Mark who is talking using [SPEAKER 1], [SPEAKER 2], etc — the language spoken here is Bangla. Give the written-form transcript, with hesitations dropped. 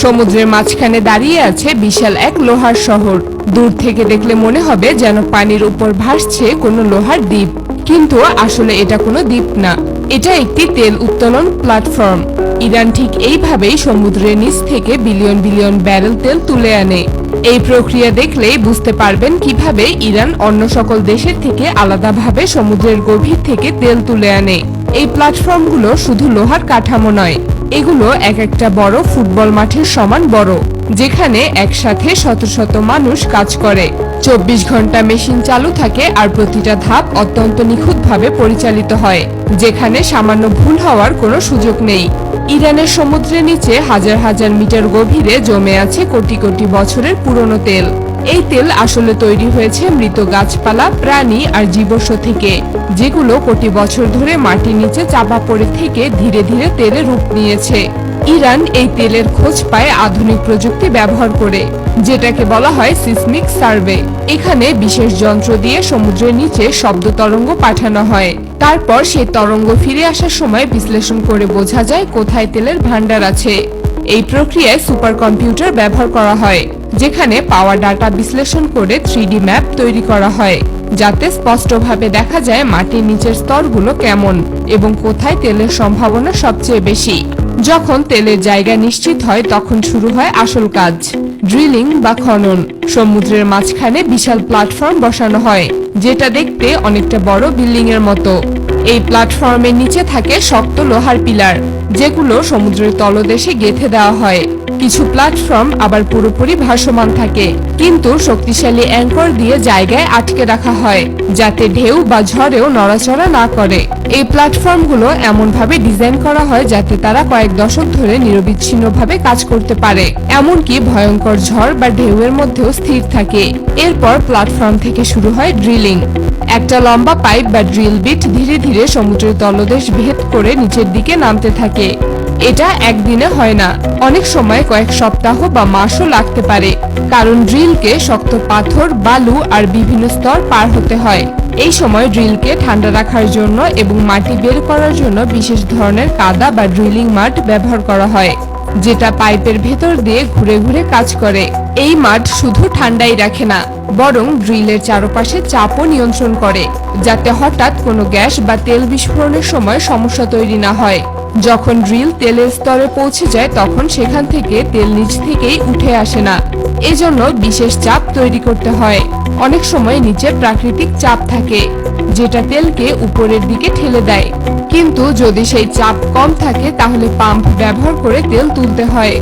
[SPEAKER 1] সমুদ্রের মাঝখানে দাঁড়িয়ে আছে বিশাল এক লোহার শহর। দূর থেকে দেখলে মনে হবে যেন পানির উপর ভাসছে কোনো লোহার দ্বীপ, কিন্তু আসলে এটা কোনো দ্বীপ না, এটা একটি তেল উত্তোলন প্ল্যাটফর্ম। ইরান ঠিক এইভাবেই সমুদ্রের নিচ থেকে বিলিয়ন বিলিয়ন ব্যারেল তেল তুলে আনে। এই প্রক্রিয়া দেখলেই বুঝতে পারবেন কিভাবে ইরান অন্য সকল দেশের থেকে আলাদাভাবে সমুদ্রের গভীর থেকে তেল তুলে আনে। এই প্ল্যাটফর্মগুলো শুধু লোহার কাঠামো নয়, এগুলো এক একটা বড় ফুটবল মাঠের সমান বড়, যেখানে একসাথে শত শত মানুষ কাজ করে। 24 ঘন্টা মেশিন চালু থাকে আর প্রতিটা ধাপ অত্যন্ত নিখুঁতভাবে পরিচালিত হয়, যেখানে সামান্য ভুল হওয়ার কোনো সুযোগ নেই। ইরানের সমুদ্রের নিচে হাজার হাজার মিটার গভীরে জমে আছে কোটি কোটি বছরের পুরনো তেল। এই তেল আসলে তৈরি হয়েছে মৃত গাছপালা, প্রাণী আর জীবাশ্ম থেকে, যেগুলো কোটি বছর ধরে মাটির নিচে চাপা পড়ে থেকে ধীরে ধীরে তেলে রূপ নিয়েছে। ইরান এই তেলের খোঁজ পায় আধুনিক প্রযুক্তি ব্যবহার করে, যেটাকে বলা হয় সিসমিক সার্ভে। এখানে বিশেষ যন্ত্র দিয়ে সমুদ্রের নিচে শব্দ তরঙ্গ পাঠানো হয়। তারপর সেই তরঙ্গ ফিরে আসার সময় বিশ্লেষণ করে বোঝা যায় কোথায় তেলের ভান্ডার আছে। এই প্রক্রিয়ায় সুপার কম্পিউটার ব্যবহার করা হয়, যেখানে পাওয়া ডাটা বিশ্লেষণ করে 3D ম্যাপ তৈরি করা হয়, যাতে স্পষ্টভাবে দেখা যায় মাটির নিচের স্তরগুলো কেমন এবং কোথায় তেলের সম্ভাবনা সবচেয়ে বেশি। যখন তেলের জায়গা নিশ্চিত হয় তখন শুরু হয় আসল কাজ, ড্রিলিং বা খনন। সমুদ্রের মাঝখানে বিশাল প্ল্যাটফর্ম বসানো হয়, যেটা দেখতে অনেকটা বড় বিল্ডিং এর মতো। এই প্ল্যাটফর্মের নিচে থাকে শক্ত লোহার পিলার, যেগুলো সমুদ্রের তলদেশে গেঁথে দেওয়া হয়। কিছু প্ল্যাটফর্ম আবার পুরোপুরি ভাসমান থাকে, কিন্তু শক্তিশালী অ্যাঙ্কর দিয়ে জায়গায় আটকে রাখা হয়, যাতে ঢেউ বা ঝড়েও নড়াচড়া না করে। এই প্ল্যাটফর্মগুলো এমনভাবে ডিজাইন করা হয় যাতে তারা কয়েক দশক ধরে নিরবিচ্ছিন্নভাবে কাজ করতে পারে, এমনকি ভয়ঙ্কর ঝড় বা ঢেউয়ের মধ্যেও স্থির থাকে। এরপর প্ল্যাটফর্ম থেকে শুরু হয় ড্রিলিং। একটা লম্বা পাইপ বা ড্রিল বিট ধীরে ধীরে সমুদ্রের তলদেশ ভেদ করে নিচের দিকে নামতে থাকে। এটা একদিনে হয় না, অনেক সময় কয়েক সপ্তাহ বা মাসও লাগতে পারে, কারণ ড্রিলকে শক্ত পাথর, বালু আর বিভিন্ন স্তর পার হতে হয়। এই সময় ড্রিলকে ঠান্ডা রাখার জন্য এবং মাটি বের করার জন্য বিশেষ ধরনের কাদা বা ড্রিলিং মাড ব্যবহার করা হয়, যেটা পাইপের ভেতর দিয়ে ঘুরে ঘুরে কাজ করে। এই মাড শুধু ঠান্ডাই রাখে না, বরং ড্রিলের চারপাশে চাপও নিয়ন্ত্রণ করে, যাতে হঠাৎ কোনো গ্যাস বা তেল বিস্ফোরণের সময় সমস্যা তৈরি না হয়। যখন ড্রিল তেলের স্তরে পৌঁছে যায় তখন সেখান থেকে তেল নিচ থেকেই উঠে আসে না, এজন্য বিশেষ চাপ তৈরি করতে হয়। অনেক সময় নিচে প্রাকৃতিক চাপ থাকে, যেটা তেলকে উপরের দিকে ঠেলে দেয়, কিন্তু যদি সেই চাপ কম থাকে তাহলে পাম্প ব্যবহার করে তেল তুলতে হয়।